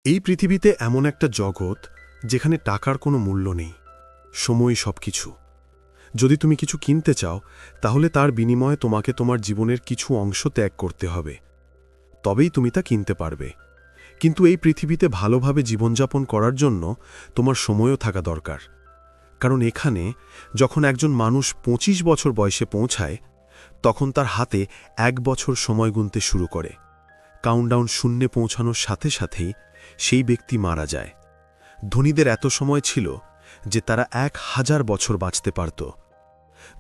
এই পৃথিবীতে এমন একটা জগৎ যেখানে টাকার কোনো মূল্য নেই, সময় সবকিছু। যদি তুমি কিছু কিনতে চাও তাহলে তার বিনিময়ে তোমাকে তোমার জীবনের কিছু অংশ ত্যাগ করতে হবে, তবেই তুমি তা কিনতে পারবে। কিন্তু এই পৃথিবীতে ভালোভাবে জীবনযাপন করার জন্য তোমার সময়ও থাকা দরকার। কারণ এখানে যখন একজন মানুষ ২৫ বছর বয়সে পৌঁছায়, তখন তার হাতে ১ বছর সময় গুনতে শুরু করে। কাউন্টডাউন শূন্যে পৌঁছানোর সাথে সাথেই সেই ব্যক্তি মারা যায়। ধনীদের এত সময় ছিল যে তারা ১,০০০ বছর বাঁচতে পারত।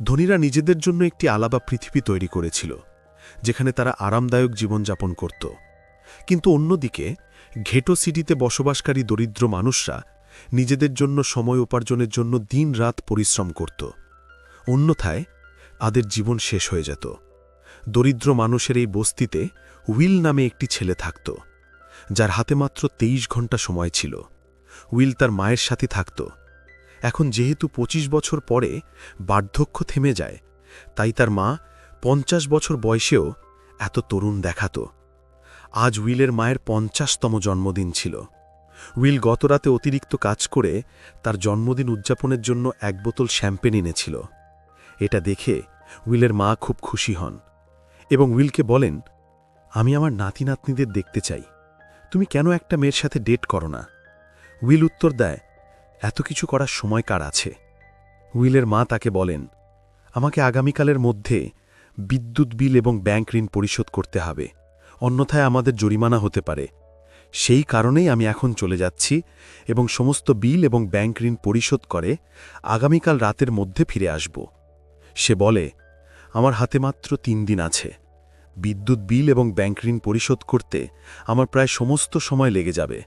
ধনীরা নিজেদের জন্য একটি আলাদা পৃথিবী তৈরি করেছিল, যেখানে তারা আরামদায়ক জীবনযাপন করত। কিন্তু অন্যদিকে ঘেটো সিটিতে বসবাসকারী দরিদ্র মানুষরা নিজেদের জন্য সময় উপার্জনের জন্য দিন-রাত পরিশ্রম করত। অন্যথায় তাদের জীবন শেষ হয়ে যেত। দরিদ্র মানুষের এই বস্তিতে উইল নামে একটি ছেলে থাকত, যার হাতে মাত্র ২৩ ঘন্টা সময় ছিল। উইল তার মায়ের সাথে থাকত। এখন যেহেতু ২৫ বছর পরে বার্ধক্য থেমে যায়, তাই তার মা ৫০ বছর বয়সেও এত তরুণ দেখাত। আজ উইলের মায়ের ৫০তম জন্মদিন ছিল। উইল গতরাতে অতিরিক্ত কাজ করে তার জন্মদিন উদযাপনের জন্য ১ বোতল শ্যাম্পেন এনেছিল। এটা দেখে উইলের মা খুব খুশি হন এবং উইলকে বলেন, আমি আমার নাতি নাতনিদের দেখতে চাই, তুমি কেন একটা মেয়ের সাথে ডেট করো না? উইল উত্তর দেয়, এত কিছু করার সময় কার আছে? উইলের মা তাকে বলেন, আমাকে আগামীকালের মধ্যে বিদ্যুৎ বিল এবং ব্যাংক ঋণ পরিশোধ করতে হবে, অন্যথায় আমাদের জরিমানা হতে পারে। সেই কারণেই আমি এখন চলে যাচ্ছি এবং সমস্ত বিল এবং ব্যাংক ঋণ পরিশোধ করে আগামীকাল রাতের মধ্যে ফিরে আসব। সে বলে, আমার হাতে মাত্র ৩ দিন আছে। বিদ্যুৎ বিল এবং ব্যাংক ঋণ পরিশোধ করতে আমার প্রায় সমস্ত সময় লেগে যাবে,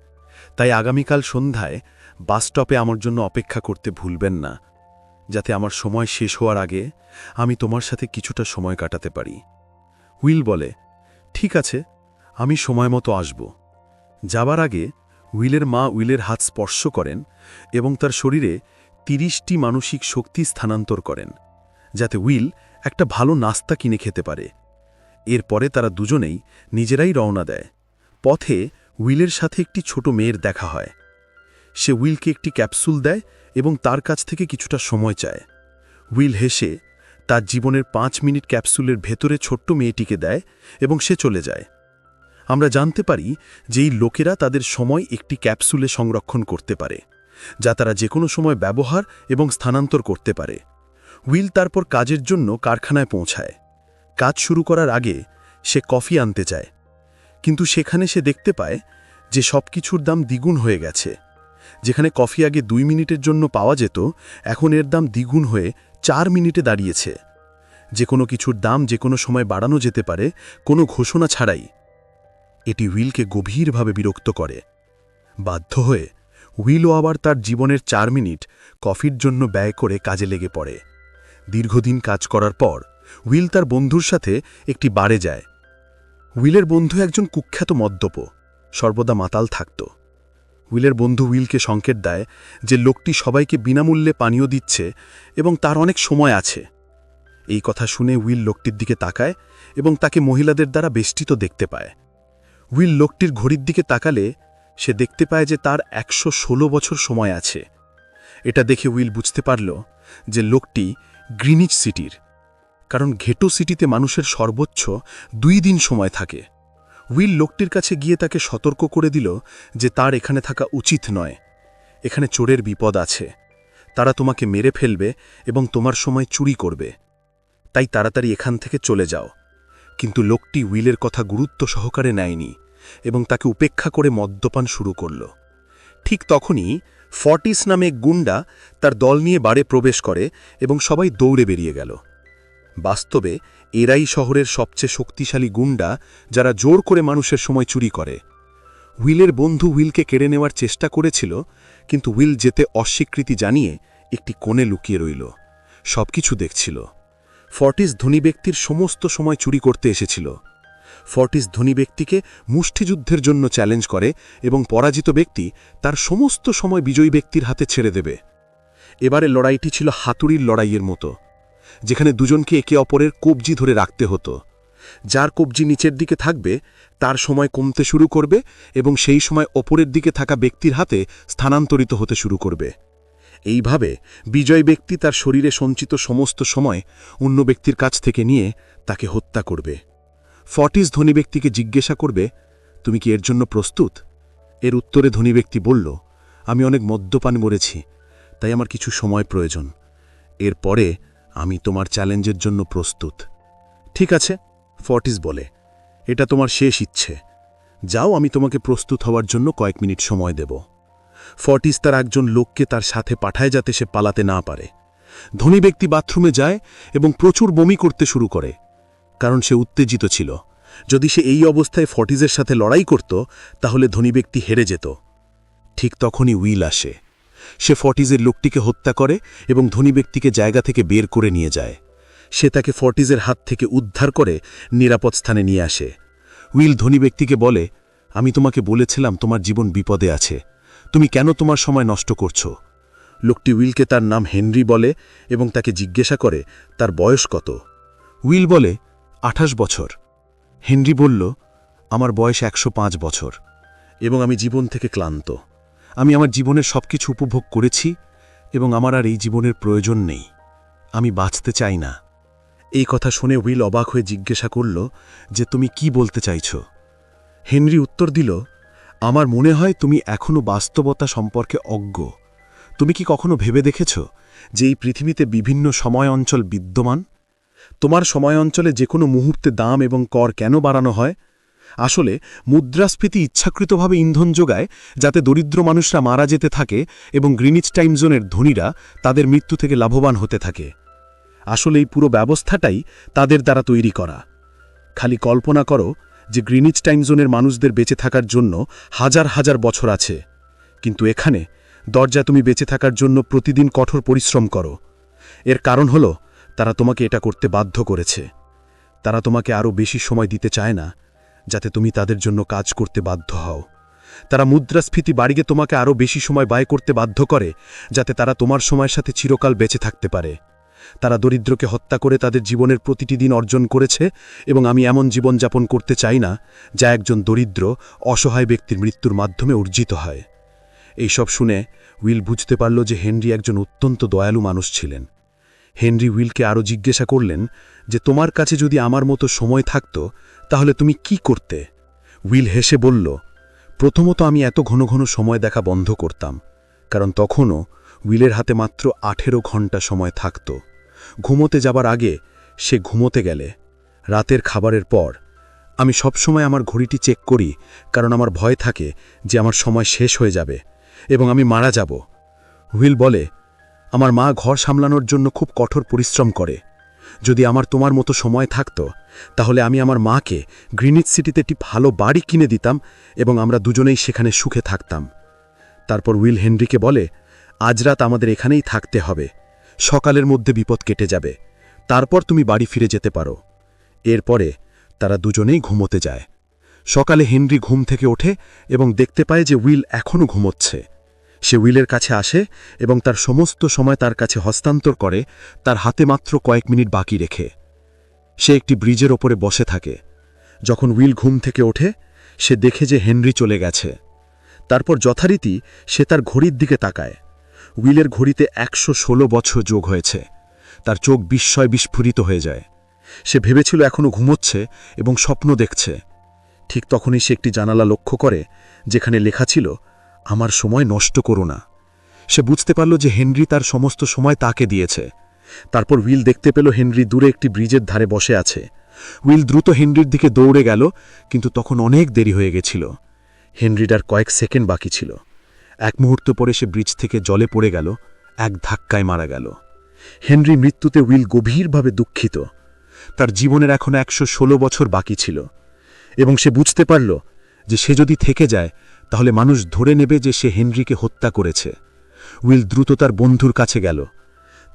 তাই আগামীকাল সন্ধ্যায় বাসস্টপে আমার জন্য অপেক্ষা করতে ভুলবেন না, যাতে আমার সময় শেষ হওয়ার আগে আমি তোমার সাথে কিছুটা সময় কাটাতে পারি। উইল বলে, ঠিক আছে, আমি সময় মতো আসব। যাবার আগে উইলের মা উইলের হাত স্পর্শ করেন এবং তার শরীরে ৩০টি মানসিক শক্তি স্থানান্তর করেন, যাতে উইল একটা ভালো নাস্তা কিনে খেতে পারে। এরপরে তারা দুজনেই নিজেরাই রওনা দেয়। পথে উইলের সাথে একটি ছোট মেয়ের দেখা হয়। সে উইলকে একটি ক্যাপসুল দেয় এবং তার কাছ থেকে কিছুটা সময় চায়। উইল হেসে তার জীবনের ৫ মিনিট ক্যাপসুলের ভেতরে ছোট্ট মেয়েটিকে দেয় এবং সে চলে যায়। আমরা জানতে পারি যে এই লোকেরা তাদের সময় একটি ক্যাপসুলে সংরক্ষণ করতে পারে, যা তারা যে কোনো সময় ব্যবহার এবং স্থানান্তর করতে পারে। উইল তারপর কাজের জন্য কারখানায় পৌঁছায়। কাজ শুরু করার আগে সে কফি আনতে চায়, কিন্তু সেখানে সে দেখতে পায় যে সবকিছুর দাম দ্বিগুণ হয়ে গেছে। যেখানে কফি আগে ২ মিনিটের জন্য পাওয়া যেত, এখন এর দাম দ্বিগুণ হয়ে ৪ মিনিটে দাঁড়িয়েছে। যে কোনো কিছুর দাম যে কোনো সময় বাড়ানো যেতে পারে, কোনো ঘোষণা ছাড়াই। এটি উইলকে গভীরভাবে বিরক্ত করে। বাধ্য হয়ে উইলও আবার তার জীবনের ৪ মিনিট কফির জন্য ব্যয় করে কাজে লেগে পড়ে। দীর্ঘদিন কাজ করার পর উইল তার বন্ধুর সাথে একটি বারে যায়। উইলের বন্ধু একজন কুখ্যাত মদ্যপ, সর্বদা মাতাল থাকত। উইলের বন্ধু উইলকে সংকেত দেয় যে লোকটি সবাইকে বিনামূল্যে পানীয় দিচ্ছে এবং তার অনেক সময় আছে। এই কথা শুনে উইল লোকটির দিকে তাকায় এবং তাকে মহিলাদের দ্বারা বেষ্টিত দেখতে পায়। উইল লোকটির ঘড়ির দিকে তাকালে সে দেখতে পায় যে তার ১১৬ বছর সময় আছে। এটা দেখে উইল বুঝতে পারল যে লোকটি গ্রিনিচ সিটির, কারণ ঘেটো সিটিতে মানুষের সর্বোচ্চ ২ দিন সময় থাকে। উইল লোকটির কাছে গিয়ে তাকে সতর্ক করে দিল যে তার এখানে থাকা উচিত নয়। এখানে চোরের বিপদ আছে, তারা তোমাকে মেরে ফেলবে এবং তোমার সময় চুরি করবে, তাই তাড়াতাড়ি এখান থেকে চলে যাও। কিন্তু লোকটি উইলের কথা গুরুত্ব সহকারে নেয়নি এবং তাকে উপেক্ষা করে মদ্যপান শুরু করল। ঠিক তখনই ফর্টিস নামে গুন্ডা তার দল নিয়ে বারে প্রবেশ করে এবং সবাই দৌড়ে বেরিয়ে গেল। বাস্তবে এরাই শহরের সবচেয়ে শক্তিশালী গুন্ডা, যারা জোর করে মানুষের সময় চুরি করে। উইলের বন্ধু উইলকে কেড়ে নেওয়ার চেষ্টা করেছিল, কিন্তু উইল যেতে অস্বীকৃতি জানিয়ে একটি কোণে লুকিয়ে রইল। সবকিছু দেখছিল। ফর্টিস ধনী ব্যক্তির সমস্ত সময় চুরি করতে এসেছিল। ফর্টিস ধনী ব্যক্তিকে মুষ্টিযুদ্ধের জন্য চ্যালেঞ্জ করে এবং পরাজিত ব্যক্তি তার সমস্ত সময় বিজয়ী ব্যক্তির হাতে ছেড়ে দেবে। এবারে লড়াইটি ছিল হাতুড়ির লড়াইয়ের মতো, যেখানে দুজনকে একে অপরের কবজি ধরে রাখতে হতো। যার কবজি নিচের দিকে থাকবে তার সময় কমতে শুরু করবে এবং সেই সময় ওপরের দিকে থাকা ব্যক্তির হাতে স্থানান্তরিত হতে শুরু করবে। এইভাবে বিজয় ব্যক্তি তার শরীরে সঞ্চিত সমস্ত সময় অন্য ব্যক্তির কাছ থেকে নিয়ে তাকে হত্যা করবে। ফর্টিস ধনী ব্যক্তিকে জিজ্ঞাসা করবে, তুমি কি এর জন্য প্রস্তুত? এর উত্তরে ধনী ব্যক্তি বলল, আমি অনেক মদ্যপান করেছি, তাই আমার কিছু সময় প্রয়োজন। এরপরে আমি তোমার চ্যালেঞ্জের জন্য প্রস্তুত। ঠিক আছে, ফর্টিস বলে, এটা তোমার শেষ ইচ্ছে। যাও, আমি তোমাকে প্রস্তুত হওয়ার জন্য কয়েক মিনিট সময় দেব। ফর্টিস তার একজন লোককে তার সাথে পাঠায় যাতে সে পালাতে না পারে। ধনী ব্যক্তি বাথরুমে যায় এবং প্রচুর বমি করতে শুরু করে, কারণ সে উত্তেজিত ছিল। যদি সে এই অবস্থায় ফর্টিসের সাথে লড়াই করত তাহলে ধনী ব্যক্তি হেরে যেত। ঠিক তখনই উইল আসে। সে ফর্টিসের লোকটিকে হত্যা করে এবং ধনী ব্যক্তিকে জায়গা থেকে বের করে নিয়ে যায়। সে তাকে ফর্টিসের হাত থেকে উদ্ধার করে নিরাপদ স্থানে নিয়ে আসে। উইল ধনী ব্যক্তিকে বলে, আমি তোমাকে বলেছিলাম তোমার জীবন বিপদে আছে, তুমি কেন তোমার সময় নষ্ট করছো? লোকটি উইলকে তার নাম হেনরি বলে এবং তাকে জিজ্ঞাসা করে তার বয়স কত। উইল বলে 28 বছর। হেনরি বলল, আমার বয়স 105 বছর এবং আমি জীবন থেকে ক্লান্ত। আমি আমার জীবনের সবকিছু উপভোগ করেছি এবং আমার আর এই জীবনের প্রয়োজন নেই। আমি বাঁচতে চাই না। এই কথা শুনে উইল অবাক হয়ে জিজ্ঞাসা করল যে তুমি কি বলতে চাইছ? হেনরি উত্তর দিল, আমার মনে হয় তুমি এখনও বাস্তবতা সম্পর্কে অজ্ঞ। তুমি কি কখনো ভেবে দেখেছ যে এই পৃথিবীতে বিভিন্ন সময় অঞ্চল বিদ্যমান? তোমার সময় অঞ্চলে যে কোনো মুহূর্তে দাম এবং কর কেন বাড়ানো হয়? আসলে মুদ্রাস্ফীতি ইচ্ছাকৃতভাবে ইন্ধন যোগায় যাতে দরিদ্র মানুষরা মারা যেতে থাকে এবং গ্রিনিচ টাইম জোনের ধনীরা তাদের মৃত্যু থেকে লাভবান হতে থাকে। আসলে এই পুরো ব্যবস্থাটাই তাদের দ্বারা তৈরি করা। খালি কল্পনা করো যে গ্রিনিচ টাইম জোনের মানুষদের বেঁচে থাকার জন্য হাজার হাজার বছর আছে, কিন্তু এখানে দরজা তুমি বেঁচে থাকার জন্য প্রতিদিন কঠোর পরিশ্রম করো। এর কারণ হলো তারা তোমাকে এটা করতে বাধ্য করেছে। তারা তোমাকে আরও বেশি সময় দিতে চায় না যাতে তুমি তাদের জন্য কাজ করতে বাধ্য হও। তারা মুদ্রাস্ফীতি বাড়িয়ে তোমাকে আরও বেশি সময় ব্যয় করতে বাধ্য করে যাতে তারা তোমার সময়ের সাথে চিরকাল বেঁচে থাকতে পারে। তারা দরিদ্রকে হত্যা করে তাদের জীবনের প্রতিটি দিন অর্জন করেছে এবং আমি এমন জীবনযাপন করতে চাই না যা একজন দরিদ্র অসহায় ব্যক্তির মৃত্যুর মাধ্যমে অর্জিত হয়। এইসব শুনে উইল বুঝতে পারল যে হেনরি একজন অত্যন্ত দয়ালু মানুষ ছিলেন। হেনরি উইলকে আরও জিজ্ঞাসা করলেন যে তোমার কাছে যদি আমার মতো সময় থাকত তাহলে তুমি কি করতে? উইল হেসে বলল, প্রথমত আমি এত ঘন ঘন সময় দেখা বন্ধ করতাম, কারণ তখনও উইলের হাতে মাত্র 18 ঘন্টা সময় থাকত। ঘুমোতে যাবার আগে সে ঘুমোতে গেলে রাতের খাবারের পর আমি সবসময় আমার ঘড়িটি চেক করি, কারণ আমার ভয় থাকে যে আমার সময় শেষ হয়ে যাবে এবং আমি মারা যাব। উইল বলে, আমার মা ঘর সামলানোর জন্য খুব কঠোর পরিশ্রম করে। যদি আমার তোমার মতো সময় থাকত তাহলে আমি আমার মাকে গ্রিনিচ সিটিতে একটি ভালো বাড়ি কিনে দিতাম এবং আমরা দুজনেই সেখানে সুখে থাকতাম। তারপর উইল হেনরিকে বলে, আজ রাত আমাদের এখানেই থাকতে হবে, সকালের মধ্যে বিপদ কেটে যাবে, তারপর তুমি বাড়ি ফিরে যেতে পারো। এরপরে তারা দুজনেই ঘুমোতে যায়। সকালে হেনরি ঘুম থেকে ওঠে এবং দেখতে পায় যে উইল এখনও ঘুমোচ্ছে। সে উইলের কাছে আসে এবং তার সমস্ত সময় তার কাছে হস্তান্তর করে, তার হাতে মাত্র কয়েক মিনিট বাকি রেখে। সে একটি ব্রিজের ওপরে বসে থাকে। যখন উইল ঘুম থেকে ওঠে সে দেখে যে হেনরি চলে গেছে। তারপর যথারীতি সে তার ঘড়ির দিকে তাকায়। উইলের ঘড়িতে 116 বছর যোগ হয়েছে। তার চোখ বিস্ময় বিস্ফোরিত হয়ে যায়। সে ভেবেছিল এখনও ঘুমোচ্ছে এবং স্বপ্ন দেখছে। ঠিক তখনই সে একটি জানালা লক্ষ্য করে যেখানে লেখা ছিল, আমার সময় নষ্ট করো না। সে বুঝতে পারল যে হেনরি তার সমস্ত সময় তাকে দিয়েছে। তারপর উইল দেখতে পেল হেনরি দূরে একটি ব্রিজের ধারে বসে আছে। উইল দ্রুত হেনরির দিকে দৌড়ে গেল, কিন্তু তখন অনেক দেরি হয়ে গেছিল। হেনরির আর কয়েক সেকেন্ড বাকি ছিল। এক মুহূর্ত পরে সে ব্রিজ থেকে জলে পড়ে গেল, এক ধাক্কায় মারা গেল। হেনরি মৃত্যুতে উইল গভীরভাবে দুঃখিত। তার জীবনের এখন 116 বছর বাকি ছিল এবং সে বুঝতে পারল যে সে যদি থেকে যায় তাহলে মানুষ ধরে নেবে যে সে হেনরিকে হত্যা করেছে। উইল দ্রুত তার বন্ধুর কাছে গেল।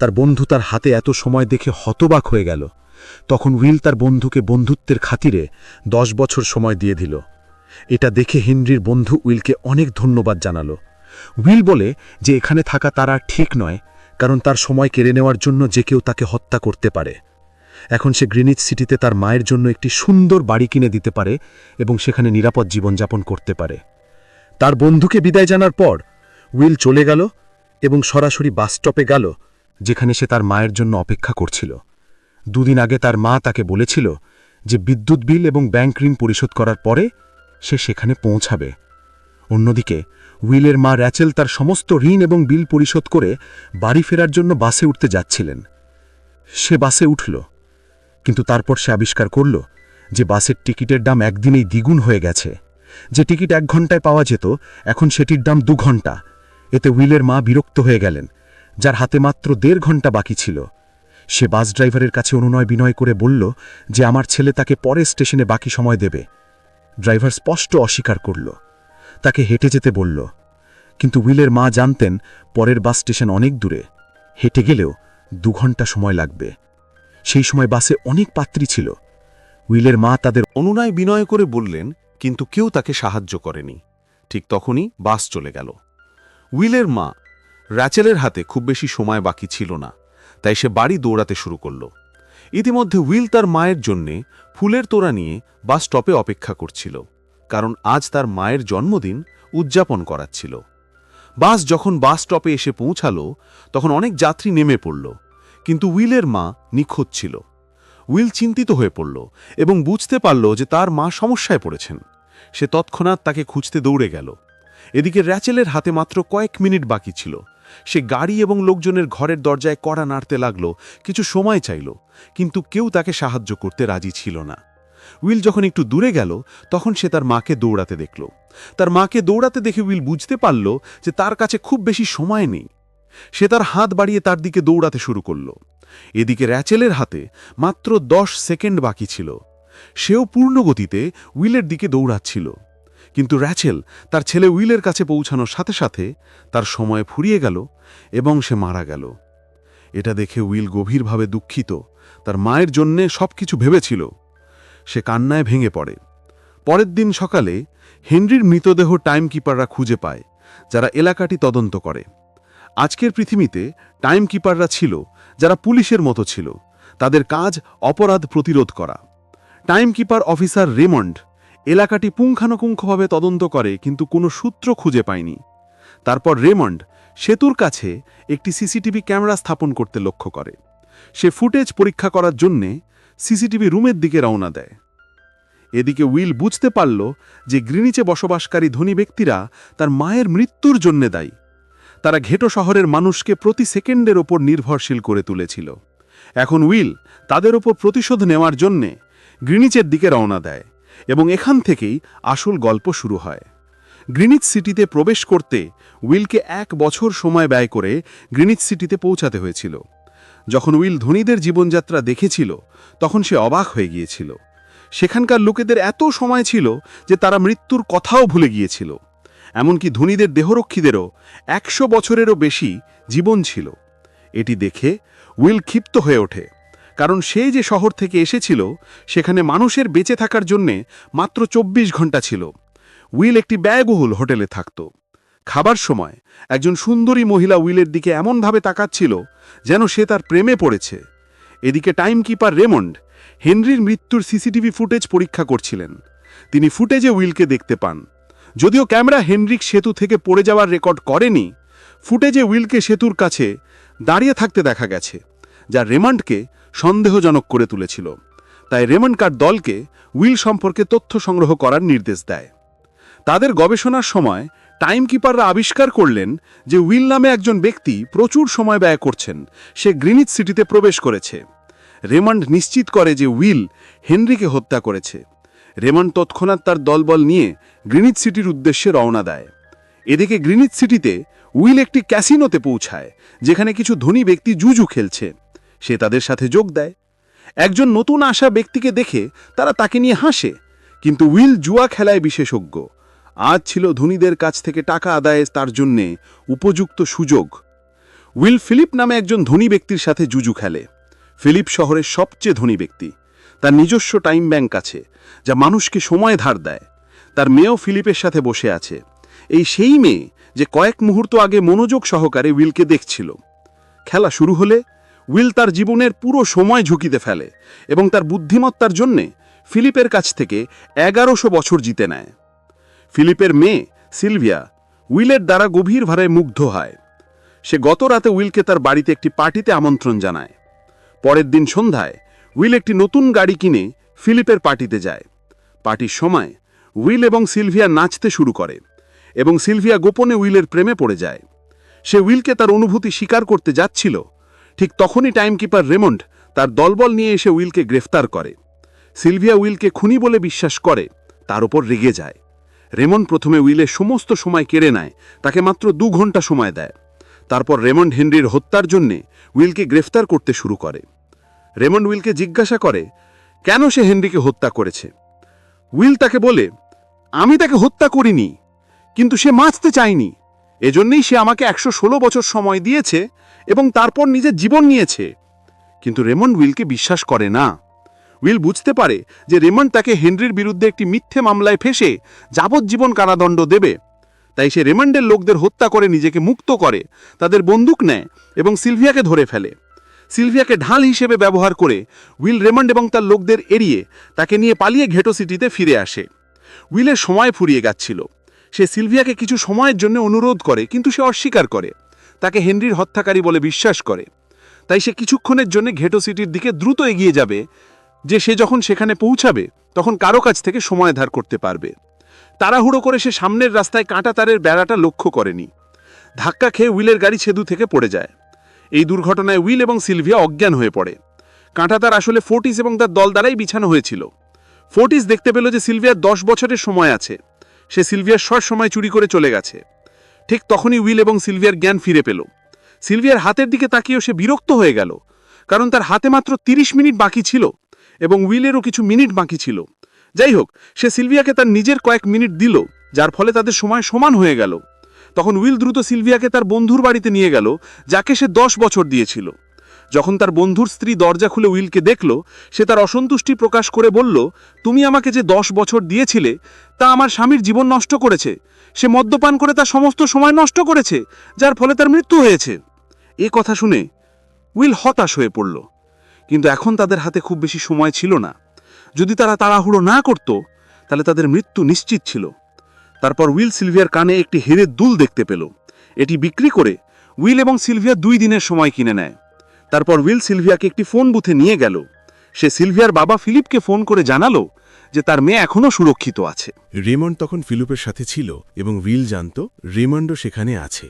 তার বন্ধু তার হাতে এত সময় দেখে হতবাক হয়ে গেল। তখন উইল তার বন্ধুকে বন্ধুত্বের খাতিরে 10 বছর সময় দিয়ে দিল। এটা দেখে হেনরির বন্ধু উইলকে অনেক ধন্যবাদ জানালো। উইল বলে যে এখানে থাকা তার আর ঠিক নয়, কারণ তার সময় কেড়ে নেওয়ার জন্য যে কেউ তাকে হত্যা করতে পারে। এখন সে গ্রিনিচ সিটিতে তার মায়ের জন্য একটি সুন্দর বাড়ি কিনে দিতে পারে এবং সেখানে নিরাপদ জীবনযাপন করতে পারে। তার বন্ধুকে বিদায় জানার পর উইল চলে গেল এবং সরাসরি বাস স্টপে গেল, যেখানে সে তার মায়ের জন্য অপেক্ষা করছিল। দুদিন আগে তার মা তাকে বলেছিল যে বিদ্যুৎ বিল এবং ব্যাংক ঋণ পরিশোধ করার পরে সে সেখানে পৌঁছাবে। অন্যদিকে উইলের মা র্যাচেল তার সমস্ত ঋণ এবং বিল পরিশোধ করে বাড়ি ফেরার জন্য বাসে উঠতে যাচ্ছিলেন। সে বাসে উঠল, কিন্তু তারপর সে আবিষ্কার করল যে বাসের টিকিটের দাম একদিনেই দ্বিগুণ হয়ে গেছে। যে টিকিট 1 ঘন্টায় পাওয়া যেত, এখন সেটির দাম 2 ঘন্টা। এতে উইলের মা বিরক্ত হয়ে গেলেন, যার হাতে মাত্র 1.5 ঘন্টা বাকি ছিল। সে বাস ড্রাইভারের কাছে অনুনয় বিনয় করে বলল যে আমার ছেলে তাকে পরের স্টেশনে বাকি সময় দেবে। ড্রাইভার স্পষ্ট অস্বীকার করল, তাকে হেঁটে যেতে বলল। কিন্তু উইলের মা জানতেন পরের বাস স্টেশন অনেক দূরে, হেঁটে গেলেও 2 ঘন্টা সময় লাগবে। সেই সময় বাসে অনেক পাত্রী ছিল। উইলের মা তাদের অনুনয় বিনয় করে বললেন, কিন্তু কেউ তাকে সাহায্য করেনি। ঠিক তখনই বাস চলে গেল। উইলের মা র্যাচেলের হাতে খুব বেশি সময় বাকি ছিল না, তাই সে বাড়ি দৌড়াতে শুরু করল। ইতিমধ্যে উইল তার মায়ের জন্যে ফুলের তোড়া নিয়ে বাস স্টপে অপেক্ষা করছিল, কারণ আজ তার মায়ের জন্মদিন উদযাপন করাচ্ছিল। বাস যখন বাস স্টপে এসে পৌঁছালো, তখন অনেক যাত্রী নেমে পড়ল, কিন্তু উইলের মা নিখোঁজ ছিল। উইল চিন্তিত হয়ে পড়ল এবং বুঝতে পারল যে তার মা সমস্যায় পড়েছেন। সে তৎক্ষণাৎ তাকে খুঁজতে দৌড়ে গেল। এদিকে র্যাচেলের হাতে মাত্র কয়েক মিনিট বাকি ছিল। সে গাড়ি এবং লোকজনের ঘরের দরজায় কড়া নাড়তে লাগল, কিছু সময় চাইল, কিন্তু কেউ তাকে সাহায্য করতে রাজি ছিল না। উইল যখন একটু দূরে গেল, তখন সে তার মাকে দৌড়াতে দেখল। তার মাকে দৌড়াতে দেখে উইল বুঝতে পারল যে তার কাছে খুব বেশি সময় নেই। সে তার হাত বাড়িয়ে তার দিকে দৌড়াতে শুরু করল। এদিকে র্যাচেলের হাতে মাত্র 10 সেকেন্ড বাকি ছিল। সেও পূর্ণ গতিতে উইলের দিকে দৌড়াচ্ছিল, কিন্তু র্যাচেল তার ছেলে উইলের কাছে পৌঁছানোর সাথে সাথে তার সময় ফুরিয়ে গেল এবং সে মারা গেল। এটা দেখে উইল গভীরভাবে দুঃখিত। তার মায়ের জন্যে সবকিছু ভেবেছিল। সে কান্নায় ভেঙে পড়ে। পরের দিন সকালে হেনরির মৃতদেহ টাইমকিপাররা খুঁজে পায়, যারা এলাকাটি তদন্ত করে। আজকের পৃথিবীতে টাইমকিপাররা ছিল যারা পুলিশের মতো ছিল। তাদের কাজ অপরাধ প্রতিরোধ করা। টাইমকিপার অফিসার রেমন্ড এলাকাটি পুঙ্খানুপুঙ্খভাবে তদন্ত করে, কিন্তু কোনো সূত্র খুঁজে পায়নি। তারপর রেমন্ড সেতুর কাছে একটি সিসিটিভি ক্যামেরা স্থাপন করতে লক্ষ্য করে। সে ফুটেজ পরীক্ষা করার জন্যে সিসিটিভি রুমের দিকে রওনা দেয়। এদিকে উইল বুঝতে পারল যে গ্রিনিচে বসবাসকারী ধনী ব্যক্তিরা তার মায়ের মৃত্যুর জন্যে দায়ী। তারা ঘেটো শহরের মানুষকে প্রতি সেকেন্ডের ওপর নির্ভরশীল করে তুলেছিল। এখন উইল তাদের ওপর প্রতিশোধ নেওয়ার জন্যে গ্রিনিচের দিকে রওনা দেয় এবং এখান থেকেই আসল গল্প শুরু হয়। গ্রিনিচ সিটিতে প্রবেশ করতে উইলকে 1 বছর সময় ব্যয় করে গ্রিনিচ সিটিতে পৌঁছাতে হয়েছিল। যখন উইল ধনীদের জীবনযাত্রা দেখেছিল, তখন সে অবাক হয়ে গিয়েছিল। সেখানকার লোকেদের এত সময় ছিল যে তারা মৃত্যুর কথাও ভুলে গিয়েছিল। এমনকি ধনীদের দেহরক্ষীদেরও 100 বছরেরও বেশি জীবন ছিল। এটি দেখে উইল ক্ষিপ্ত হয়ে ওঠে, কারণ সে যে শহর থেকে এসেছিল সেখানে মানুষের বেঁচে থাকার জন্যে মাত্র 24 ঘন্টা ছিল। উইল একটি ব্যয়বহুল হোটেলে থাকত। খাবার সময় একজন সুন্দরী মহিলা উইলের দিকে এমনভাবে তাকাচ্ছিল যেন সে তার প্রেমে পড়েছে। এদিকে টাইমকিপার রেমন্ড হেনরির মৃত্যুর সিসিটিভি ফুটেজ পরীক্ষা করছিলেন। তিনি ফুটেজে উইলকে দেখতে পান। যদিও ক্যামেরা হেনরিক সেতু থেকে পড়ে যাওয়ার রেকর্ড করেনি, ফুটেজে উইলকে সেতুর কাছে দাঁড়িয়ে থাকতে দেখা গেছে, যা রেমন্ডকে সন্দেহজনক করে তুলেছিল। তাই রেমন্ড কার দলকে উইল সম্পর্কে তথ্য সংগ্রহ করার নির্দেশ দেয়। তাদের গবেষণার সময় টাইমকিপাররা আবিষ্কার করলেন যে উইল নামে একজন ব্যক্তি প্রচুর সময় ব্যয় করছেন। সে গ্রিনিচ সিটিতে প্রবেশ করেছে। রেমন্ড নিশ্চিত করে যে উইল হেনরিকে হত্যা করেছে। রেমন্ড তৎক্ষণাৎ তার দলবল নিয়ে গ্রিনিচ সিটির উদ্দেশ্যে রওনা দেয়। এদিকে গ্রিনিচ সিটিতে উইল একটি ক্যাসিনোতে পৌঁছায়, যেখানে কিছু ধনী ব্যক্তি জুজু খেলছে। সে তাদের সাথে যোগ দেয়। একজন নতুন আসা ব্যক্তিকে দেখে তারা তাকে নিয়ে হাসে, কিন্তু উইল জুয়া খেলায় বিশেষজ্ঞ। আজ ছিল ধনীদের কাছ থেকে টাকা আদায়ে তার জন্যে উপযুক্ত সুযোগ। উইল ফিলিপ নামে একজন ধনী ব্যক্তির সাথে জুজু খেলে। ফিলিপ শহরের সবচেয়ে ধনী ব্যক্তি। তার নিজস্ব টাইম ব্যাংক আছে, যা মানুষকে সময় ধার দেয়। তার মেয়েও ফিলিপের সাথে বসে আছে। এই সেই মেয়ে যে কয়েক মুহূর্ত আগে মনোযোগ সহকারে উইলকে দেখছিল। খেলা শুরু হলে উইল তার জীবনের পুরো সময় ঝুঁকিতে ফেলে এবং তার বুদ্ধিমত্তার জন্যে ফিলিপের কাছ থেকে 1100 বছর জিতে নেয়। ফিলিপের মেয়ে সিলভিয়া উইলের দ্বারা গভীরভাবে মুগ্ধ হয়। সে গত রাতে উইলকে তার বাড়িতে একটি পার্টিতে আমন্ত্রণ জানায়। পরের দিন সন্ধ্যায় উইল একটি নতুন গাড়ি কিনে ফিলিপের পার্টিতে যায়। পার্টির সময় উইল এবং সিলভিয়া নাচতে শুরু করে এবং সিলভিয়া গোপনে উইলের প্রেমে পড়ে যায়। সে উইলকে তার অনুভূতি স্বীকার করতে যাচ্ছিল, ঠিক তখনই টাইমকিপার রেমন্ড তার দলবল নিয়ে এসে উইলকে গ্রেফতার করে। সিলভিয়া উইলকে খুনি বলে বিশ্বাস করে, তার ওপর রেগে যায়। রেমন্ড প্রথমে উইলের সমস্ত সময় কেড়ে নেয়, তাকে মাত্র 2 ঘন্টা সময় দেয়। তারপর রেমন্ড হেনরির হত্যার জন্যে উইলকে গ্রেফতার করতে শুরু করে। রেমন্ড উইলকে জিজ্ঞাসা করে কেন সে হেনরিকে হত্যা করেছে। উইল তাকে বলে, আমি তাকে হত্যা করিনি, কিন্তু সে বাঁচতে চায়নি, এজন্যই সে আমাকে 116 বছর সময় দিয়েছে এবং তারপর নিজের জীবন নিয়েছে। কিন্তু রেমন্ড উইলকে বিশ্বাস করে না। উইল বুঝতে পারে যে রেমন্ড তাকে হেনরির বিরুদ্ধে একটি মিথ্যে মামলায় ফেঁসে যাবজ্জীবন কারাদণ্ড দেবে। তাই সে রেমন্ডের লোকদের হত্যা করে নিজেকে মুক্ত করে, তাদের বন্দুক নেয় এবং সিলভিয়াকে ধরে ফেলে। সিলভিয়াকে ঢাল হিসেবে ব্যবহার করে উইল রেমন্ড এবং তার লোকদের এড়িয়ে তাকে নিয়ে পালিয়ে ঘেটো সিটিতে ফিরে আসে। উইলের সময় ফুরিয়ে যাচ্ছিল। সে সিলভিয়াকে কিছু সময়ের জন্য অনুরোধ করে, কিন্তু সে অস্বীকার করে, তাকে হেনরির হত্যাকারী বলে বিশ্বাস করে। তাই সে কিছুক্ষণের জন্য ঘেটো সিটির দিকে দ্রুত এগিয়ে যাবে, যে সে যখন সেখানে পৌঁছাবে তখন কারো কাছ থেকে সময় ধার করতে পারবে। তাড়াহুড়ো করে সে সামনের রাস্তায় কাঁটা তারের বেড়াটা লক্ষ্য করেনি। ধাক্কা খেয়ে উইলের গাড়ি সেতু থেকে পড়ে যায়। এই দুর্ঘটনায় উইল এবং সিলভিয়া অজ্ঞান হয়ে পড়ে। কাঁটা তার আসলে ফোর্টিস এবং তার দল দ্বারাই বিছানো হয়েছিল। ফোর্টিস দেখতে পেল যে সিলভিয়ার 10 বছরের সময় আছে। সে সিলভিয়ার সব সময় চুরি করে চলে গেছে। ঠিক তখনই উইল এবং সিলভিয়ার জ্ঞান ফিরে পেল। সিলভিয়ার হাতের দিকে তাকিয়েও সে বিরক্ত হয়ে গেল, কারণ তার হাতে মাত্র 30 মিনিট বাকি ছিল এবং উইলেরও কিছু মিনিট বাকি ছিল। যাই হোক, সে সিলভিয়াকে তার নিজের কয়েক মিনিট দিল, যার ফলে তাদের সময় সমান হয়ে গেল। তখন উইল দ্রুত সিলভিয়াকে তার বন্ধুর বাড়িতে নিয়ে গেল, যাকে সে 10 বছর দিয়েছিল। যখন তার বন্ধুর স্ত্রী দরজা খুলে উইলকে দেখল, সে তার অসন্তুষ্টি প্রকাশ করে বলল, তুমি আমাকে যে 10 বছর দিয়েছিলে তা আমার স্বামীর জীবন নষ্ট করেছে। সে মদ্যপান করে তার সমস্ত সময় নষ্ট করেছে, যার ফলে তার মৃত্যু হয়েছে। এ কথা শুনে উইল হতাশ হয়ে পড়ল, কিন্তু এখন তাদের হাতে খুব বেশি সময় ছিল না। যদি তারা তাড়াহুড়ো না করত তাহলে তাদের মৃত্যু নিশ্চিত ছিল। তারপর উইল সিলভিয়ার কানে একটি হীরের দুল দেখতে পেল। এটি বিক্রি করে উইল এবং সিলভিয়া 2 দিনের সময় কিনে নেয়। তারপর উইল সিলভিয়াকে একটি ফোন বুথে নিয়ে গেল। সে সিলভিয়ার বাবা ফিলিপকে ফোন করে জানালো যে তার মেয়ে এখনও সুরক্ষিত আছে। রেমন্ড তখন ফিলিপের সাথে ছিল এবং উইল জানত রেমন্ডও সেখানে আছে।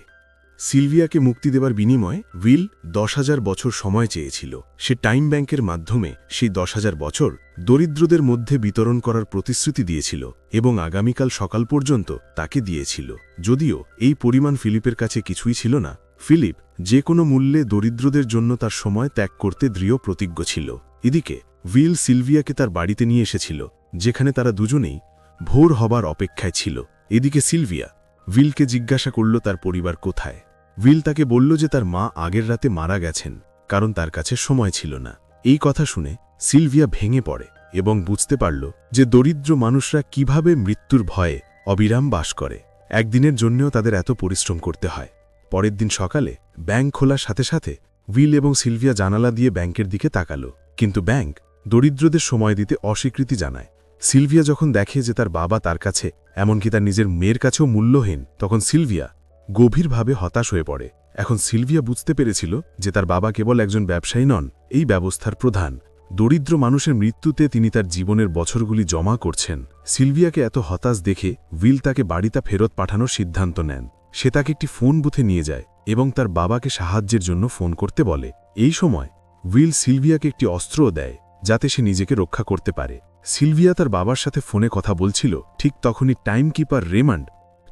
সিলভিয়াকে মুক্তি দেবার বিনিময়ে উইল 10,000 বছর সময় চেয়েছিল। সে টাইম ব্যাংকের মাধ্যমে সেই 10,000 বছর দরিদ্রদের মধ্যে বিতরণ করার প্রতিশ্রুতি দিয়েছিল এবং আগামীকাল সকাল পর্যন্ত তাকে দিয়েছিল। যদিও এই পরিমাণ ফিলিপের কাছে কিছুই ছিল না, ফিলিপ যে কোনো মূল্যে দরিদ্রদের জন্য তার সময় ত্যাগ করতে দৃঢ় প্রতিজ্ঞ ছিল। এদিকে উইল সিলভিয়াকে তার বাড়িতে নিয়ে এসেছিল, যেখানে তারা দুজনেই ভোর হবার অপেক্ষায় ছিল। এদিকে সিলভিয়া উইলকে জিজ্ঞাসা করল তার পরিবার কোথায়। উইল তাকে বলল যে তার মা আগের রাতে মারা গেছেন, কারণ তার কাছে সময় ছিল না। এই কথা শুনে সিলভিয়া ভেঙে পড়ে এবং বুঝতে পারল যে দরিদ্র মানুষরা কিভাবে মৃত্যুর ভয়ে অবিরাম বাস করে। একদিনের জন্যও তাদের এত পরিশ্রম করতে হয়। পরের দিন সকালে ব্যাংক খোলার সাথে সাথে উইল এবং সিলভিয়া জানালা দিয়ে ব্যাংকের দিকে তাকালো, কিন্তু ব্যাংক দরিদ্রদের সময় দিতে অস্বীকৃতি জানায়। সিলভিয়া যখন দেখে যে তার বাবা তার কাছে, এমনকি তার নিজের মেয়ের কাছেও মূল্যহীন, তখন সিলভিয়া গভীরভাবে হতাশ হয়ে পড়ে। এখন সিলভিয়া বুঝতে পেরেছিল যে তার বাবা কেবল একজন ব্যবসায়ী নন, এই ব্যবস্থার প্রধান। দরিদ্র মানুষের মৃত্যুতে তিনি তার জীবনের বছরগুলি জমা করছেন। সিলভিয়াকে এত হতাশ দেখে উইল তাকে বাড়িতে ফেরত পাঠানোর সিদ্ধান্ত নেন। সে তাকে একটি ফোন বুথে নিয়ে যায় এবং তার বাবাকে সাহায্যের জন্য ফোন করতে বলে। এই সময় উইল সিলভিয়াকে একটি অস্ত্রও দেয়, যাতে সে নিজেকে রক্ষা করতে পারে। সিলভিয়া তার বাবার সাথে ফোনে কথা বলছিল, ঠিক তখনই টাইমকিপার রেমন্ড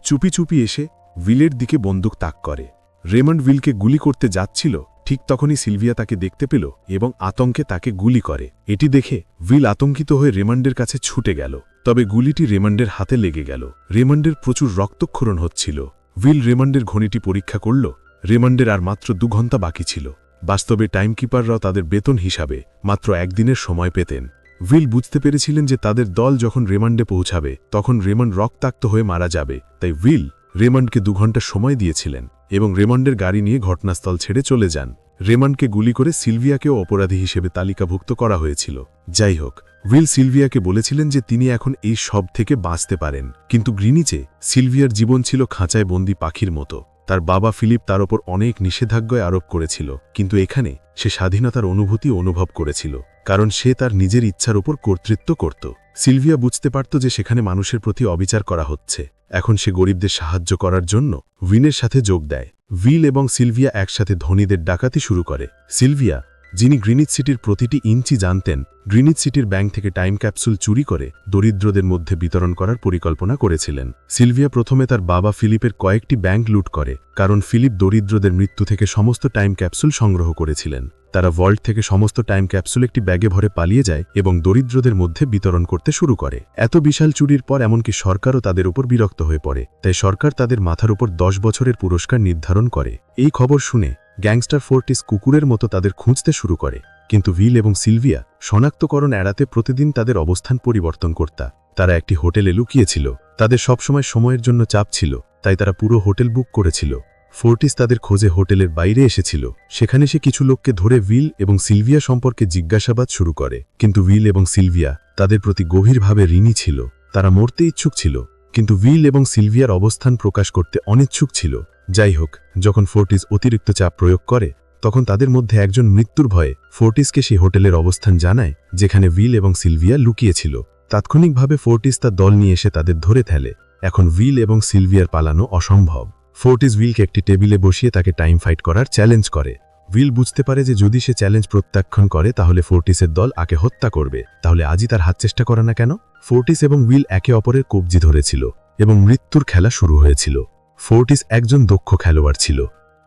চুপি চুপি এসে উইলের দিকে বন্দুক তাক করে। রেমন্ড উইলকে গুলি করতে যাচ্ছিল, ঠিক তখনই সিলভিয়া তাকে দেখতে পেল এবং আতঙ্কে তাকে গুলি করে। এটি দেখে উইল আতঙ্কিত হয়ে রেমন্ডের কাছে ছুটে গেল, তবে গুলিটি রেমন্ডের হাতে লেগে গেল। রেমন্ডের প্রচুর রক্তক্ষরণ হচ্ছিল। উইল রেমন্ডের ঘড়িটি পরীক্ষা করল। রেমন্ডের আর মাত্র 2 ঘন্টা বাকি ছিল। বাস্তবে টাইমকিপাররাও তাদের বেতন হিসাবে মাত্র 1 দিনের সময় পেতেন। উইল বুঝতে পেরেছিলেন যে তাদের দল যখন রেমন্ডে পৌঁছাবে তখন রেমন্ড রক্তাক্ত হয়ে মারা যাবে। তাই উইল রেমন্ডকে 2 ঘন্টা সময় দিয়েছিলেন এবং রেমন্ডের গাড়ি নিয়ে ঘটনাস্থল ছেড়ে চলে যান। রেমন্ডকে গুলি করে সিলভিয়াকেও অপরাধী হিসেবে তালিকাভুক্ত করা হয়েছিল। যাই হোক, উইল সিলভিয়াকে বলেছিলেন যে তিনি এখন এই সব থেকে বাঁচতে পারেন, কিন্তু গ্রিনিচে সিলভিয়ার জীবন ছিল খাঁচায় বন্দি পাখির মতো। তার বাবা ফিলিপ তার ওপর অনেক নিষেধাজ্ঞা আরোপ করেছিল, কিন্তু এখানে সে স্বাধীনতার অনুভূতি অনুভব করেছিল, কারণ সে তার নিজের ইচ্ছার উপর কর্তৃত্ব করত। সিলভিয়া বুঝতে পারত যে সেখানে মানুষের প্রতি অবিচার করা হচ্ছে। এখন সে গরিবদের সাহায্য করার জন্য উইনের সাথে যোগ দেয়। উইল এবং সিলভিয়া একসাথে ধনীদের ডাকাতি শুরু করে। সিলভিয়া, যিনি গ্রিনিচ সিটির প্রতিটি ইঞ্চি জানতেন, গ্রিনিচ সিটির ব্যাংক থেকে টাইম ক্যাপসুল চুরি করে দরিদ্রদের মধ্যে বিতরণ করার পরিকল্পনা করেছিলেন। সিলভিয়া প্রথমে তার বাবা ফিলিপের কয়েকটি ব্যাংক লুট করে, কারণ ফিলিপ দরিদ্রদের মৃত্যু থেকে সমস্ত টাইম ক্যাপসুল সংগ্রহ করেছিলেন। তারা ভল্ট থেকে সমস্ত টাইম ক্যাপসুল একটি ব্যাগে ভরে পালিয়ে যায় এবং দরিদ্রদের মধ্যে বিতরণ করতে শুরু করে। এত বিশাল চুরির পর এমনকি সরকারও তাদের উপর বিরক্ত হয়ে পড়ে, তাই সরকার তাদের মাথার উপর 10 বছরের পুরস্কার নির্ধারণ করে। এই খবর শুনে গ্যাংস্টার ফোর্টিস কুকুরের মতো তাদের খুঁজতে শুরু করে, কিন্তু উইল এবং সিলভিয়া শনাক্তকরণ এড়াতে প্রতিদিন তাদের অবস্থান পরিবর্তন করত। তারা একটি হোটেলে লুকিয়েছিল। তাদের সবসময় সময়ের জন্য চাপ ছিল, তাই তারা পুরো হোটেল বুক করেছিল। ফোর্টিস তাদের খোঁজে হোটেলের বাইরে এসেছিল। সেখানে সে কিছু লোককে ধরে উইল এবং সিলভিয়া সম্পর্কে জিজ্ঞাসাবাদ শুরু করে, কিন্তু উইল এবং সিলভিয়া তাদের প্রতি গভীরভাবে ঋণী ছিল। তারা মরতে ইচ্ছুক ছিল, কিন্তু উইল এবং সিলভিয়ার অবস্থান প্রকাশ করতে অনিচ্ছুক ছিল। যাই হোক, যখন ফোর্টিস অতিরিক্ত চাপ প্রয়োগ করে, তখন তাদের মধ্যে একজন মৃত্যুর ভয়ে ফোর্টিসকে সেই হোটেলের অবস্থান জানায় যেখানে উইল এবং সিলভিয়া লুকিয়েছিল। তাৎক্ষণিকভাবে ফোর্টিস তার দল নিয়ে এসে তাদের ধরে ফেলে। এখন উইল এবং সিলভিয়ার পালানো অসম্ভব। ফোর্টিস উইলকে একটি টেবিলে বসিয়ে তাকে টাইম ফাইট করার চ্যালেঞ্জ করে। উইল বুঝতে পারে যে যদি সে চ্যালেঞ্জ প্রত্যাখ্যান করে তাহলে ফোর্টিসের দল আকে হত্যা করবে, তাহলে আজই তার হাত চেষ্টা করে না কেন? ফোর্টিস এবং উইল একে অপরের কবজি ধরেছিল এবং মৃত্যুর খেলা শুরু হয়েছিল। ফোর্টিস একজন দক্ষ খেলোয়াড় ছিল।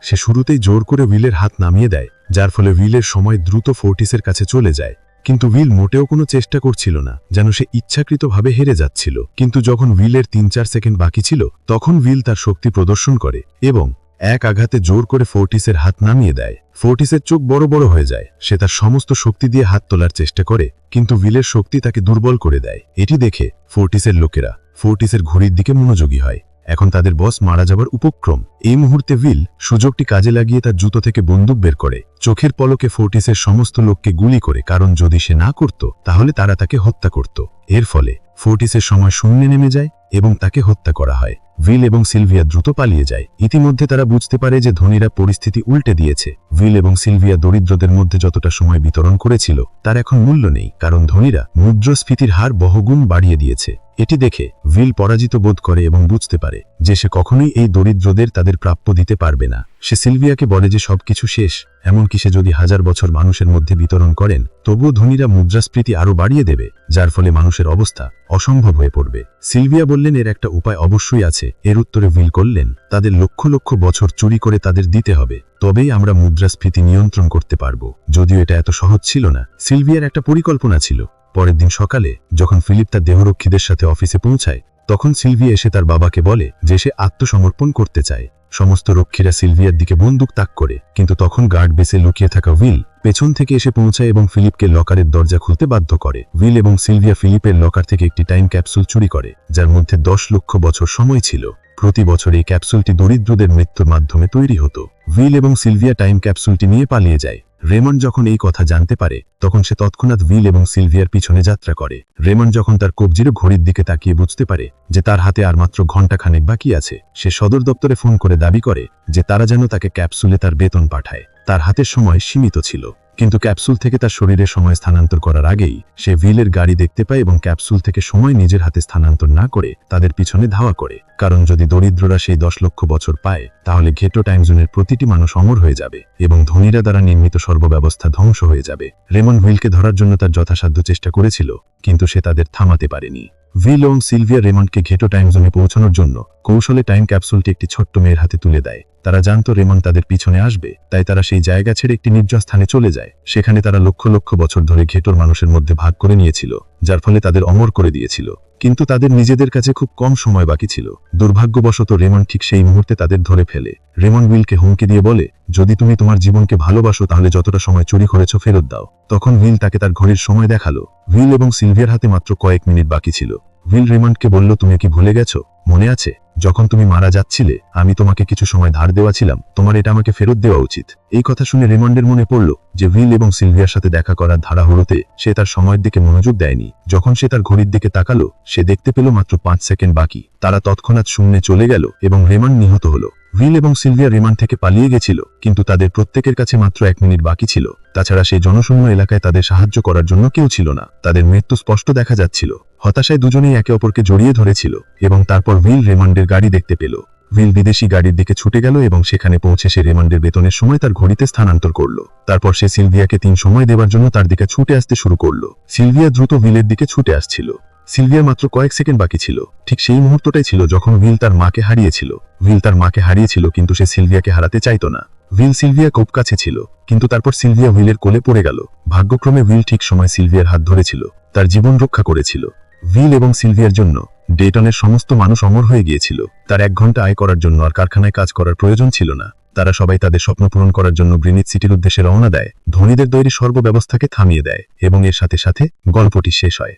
সে শুরুতেই জোর করে উইলের হাত নামিয়ে দেয়, যার ফলে উইলের সময় দ্রুত ফোর্টিসের কাছে চলে যায়। কিন্তু উইল মোটেও কোনো চেষ্টা করছিল না, যেন সে ইচ্ছাকৃতভাবে হেরে যাচ্ছিল। কিন্তু যখন উইলের 3-4 সেকেন্ড বাকি ছিল, তখন উইল তার শক্তি প্রদর্শন করে এবং এক আঘাতে জোর করে ফোর্টিসের হাত নামিয়ে দেয়। ফোর্টিসের চোখ বড় বড় হয়ে যায়। সে তার সমস্ত শক্তি দিয়ে হাত তোলার চেষ্টা করে, কিন্তু উইলের শক্তি তাকে দুর্বল করে দেয়। এটি দেখে ফোর্টিসের লোকেরা ফোর্টিসের ঘড়ির দিকে মনোযোগী হয়। এখন তাদের বস মারা যাবার উপক্রম। এই মুহূর্তে উইল সুযোগটি কাজে লাগিয়ে তার জুতো থেকে বন্দুক বের করে চোখের পলকে ফোর্টিসের সমস্ত লোককে গুলি করে, কারণ যদি সে না করত তাহলে তারা তাকে হত্যা করত। এর ফলে ফোর্টিসের সময় শূন্যে নেমে যায় এবং তাকে হত্যা করা হয়। উইল এবং সিলভিয়া দ্রুত পালিয়ে যায়। ইতিমধ্যে তারা বুঝতে পারে যে ধনীরা পরিস্থিতি উল্টে দিয়েছে। উইল এবং সিলভিয়া দরিদ্রদের মধ্যে যতটা সময় বিতরণ করেছিল তার এখন মূল্য নেই, কারণ ধনীরা মুদ্রাস্ফীতির হার বহুগুণ বাড়িয়ে দিয়েছে। এটি দেখে উইল পরাজিত বোধ করে এবং বুঝতে পারে যে সে কখনোই এই দরিদ্রদের তাদের প্রাপ্য দিতে পারবে না। সে সিলভিয়াকে বলে যে সবকিছু শেষ, এমনকি সে যদি 1000 বছর মানুষের মধ্যে বিতরণ করেন তবুও ধনীরা মুদ্রাস্ফীতি আরও বাড়িয়ে দেবে, যার ফলে মানুষের অবস্থা অসম্ভব হয়ে পড়বে। সিলভিয়া বললেন এর একটা উপায় অবশ্যই আছে। এর উত্তরে উইল করলেন তাদের লক্ষ লক্ষ বছর চুরি করে তাদের দিতে হবে, তবেই আমরা মুদ্রাস্ফীতি নিয়ন্ত্রণ করতে পারব। যদিও এটা এত সহজ ছিল না, সিলভিয়ার একটা পরিকল্পনা ছিল। পরের দিন সকালে যখন ফিলিপ তার দেহরক্ষীদের সাথে অফিসে পৌঁছায়, তখন সিলভিয়া এসে তার বাবাকে বলে যে সে আত্মসমর্পণ করতে চায়। সমস্ত রক্ষীরা সিলভিয়ার দিকে বন্দুক তাক করে, কিন্তু তখন গার্ড বেসে লুকিয়ে থাকা উইল পেছন থেকে এসে পৌঁছায় এবং ফিলিপকে লকারের দরজা খুলতে বাধ্য করে। উইল এবং সিলভিয়া ফিলিপের লকার থেকে একটি টাইম ক্যাপসুল চুরি করে, যার মধ্যে 10 লক্ষ বছর সময় ছিল। প্রতি বছর এই ক্যাপসুলটি দরিদ্রদের মৃত্যুর মাধ্যমে তৈরি হতো। উইল এবং সিলভিয়া টাইম ক্যাপসুলটি নিয়ে পালিয়ে যায়। রেমন্ড যখন এই কথা জানতে পারে, তখন সে তৎক্ষণাৎ উইল এবং সিলভিয়ার পিছনে যাত্রা করে। রেমন্ড যখন তার কবজির ঘড়ির দিকে তাকিয়ে বুঝতে পারে যে তার হাতে আর মাত্র ঘণ্টাখানেক বাকি আছে, সে সদর দপ্তরে ফোন করে দাবি করে যে তারা যেন তাকে ক্যাপসুলে তার বেতন পাঠায়। তার হাতের সময় সীমিত ছিল, কিন্তু ক্যাপসুল থেকে তার শরীরের সময় স্থানান্তর করার আগেই সে উইলের গাড়ি দেখতে পায় এবং ক্যাপসুল থেকে সময় নিজের হাতে স্থানান্তর না করে তাদের পিছনে ধাওয়া করে। কারণ যদি দরিদ্ররা সেই 10 লক্ষ বছর পায়, তাহলে ঘেটো টাইম জোনের প্রতিটি মানুষ অমর হয়ে যাবে এবং ধনীরা দ্বারা নির্মিত সর্বব্যবস্থা ধ্বংস হয়ে যাবে। রেমন্ড উইলকে ধরার জন্য তার যথাসাধ্য চেষ্টা করেছিল, কিন্তু সে তাদের থামাতে পারেনি। উইল এবং সিলভিয়া রেমন্ডকে ঘেটো টাইম জোনে পৌঁছানোর জন্য কৌশলে টাইম ক্যাপসুলটি একটি ছোট্ট মেয়ের হাতে তুলে দেয়। তারা জানত রেমন্ড তাদের পিছনে আসবে, তাই তারা সেই জায়গা ছেড়ে একটি নির্জন স্থানে চলে যায়। সেখানে তারা লক্ষ লক্ষ বছর ধরে ঘেটোর মানুষের মধ্যে ভাগ করে নিয়েছিল, যার ফলে তাদের অমর করে দিয়েছিল। কিন্তু তাদের নিজেদের কাছে খুব কম সময় বাকি ছিল। দুর্ভাগ্যবশত রেমন্ড ঠিক সেই মুহূর্তে তাদের ধরে ফেলে। রেমন্ড উইলকে হুমকি দিয়ে বলে, যদি তুমি তোমার জীবনকে ভালোবাসো তাহলে যতটা সময় চুরি করেছ ফেরত দাও। তখন উইল তাকে তার ঘড়ির সময় দেখালো। উইল এবং সিলভিয়ার হাতে মাত্র কয়েক মিনিট বাকি ছিল। উইল রেমন্ডকে বলল, তুমি কি ভুলে গেছো? মনে আছে যখন তুমি মারা যাচ্ছিলে আমি তোমাকে কিছু সময় ধার দেওয়াছিলাম, তোমার এটা আমাকে ফেরত দেওয়া উচিত। এই কথা শুনে রেমন্ডের মনে পড়ল যে উইল এবং সিলভিয়ার সাথে দেখা করার ধারাহুড়োতে সে তার সময়ের দিকে মনোযোগ দেয়নি। যখন সে তার ঘড়ির দিকে তাকালো সে দেখতে পেল মাত্র 5 সেকেন্ড বাকি। তারা তৎক্ষণাৎ শূন্যে চলে গেল এবং রেমন্ড নিহত হলো। উইল এবং সিলভিয়া রেমন্ড থেকে পালিয়ে গেছিল, কিন্তু তাদের প্রত্যেকের কাছে মাত্র 1 মিনিট বাকি ছিল। তাছাড়া সেই জনশূন্য এলাকায় তাদের সাহায্য করার জন্য কেউ ছিল না। তাদের মৃত্যু স্পষ্ট দেখা যাচ্ছিল। হতাশায় দুজনেই একে অপরকে জড়িয়ে ধরেছিল এবং তারপর উইল রেমন্ডের গাড়ি দেখতে পেল। উইল বিদেশি গাড়ির দিকে ছুটে গেল এবং সেখানে পৌঁছে সে রেমন্ডের বেতনের সময় তার ঘড়িতে স্থানান্তর করল। তারপর সে সিলভিয়াকে 3 সময় দেওয়ার জন্য তার দিকে ছুটে আসতে শুরু করল। সিলভিয়া দ্রুত উইলের দিকে ছুটে আসছিল। সিলভিয়ার মাত্র কয়েক সেকেন্ড বাকি ছিল। ঠিক সেই মুহূর্তটাই ছিল যখন উইল তার মাকে হারিয়েছিল। উইল তার মাকে হারিয়েছিল, কিন্তু সে সিলভিয়াকে হারাতে চাইতো না। উইল সিলভিয়া খুব কাছে ছিল, কিন্তু তারপর সিলভিয়া উইলের কোলে পড়ে গেল। ভাগ্যক্রমে উইল ঠিক সময় সিলভিয়ার হাত ধরেছিল, তার জীবন রক্ষা করেছিল। উইল এবং সিলভিয়ার জন্য ডেটনের সমস্ত মানুষ অমর হয়ে গিয়েছিল। তার 1 ঘন্টা আয় করার জন্য আর কারখানায় কাজ করার প্রয়োজন ছিল না। তারা সবাই তাদের স্বপ্ন পূরণ করার জন্য গ্রিনিচ সিটির উদ্দেশ্যে রওনা দেয়। ধনীদের তৈরি সর্বব্যবস্থাকে থামিয়ে দেয় এবং এর সাথে সাথে গল্পটি শেষ হয়।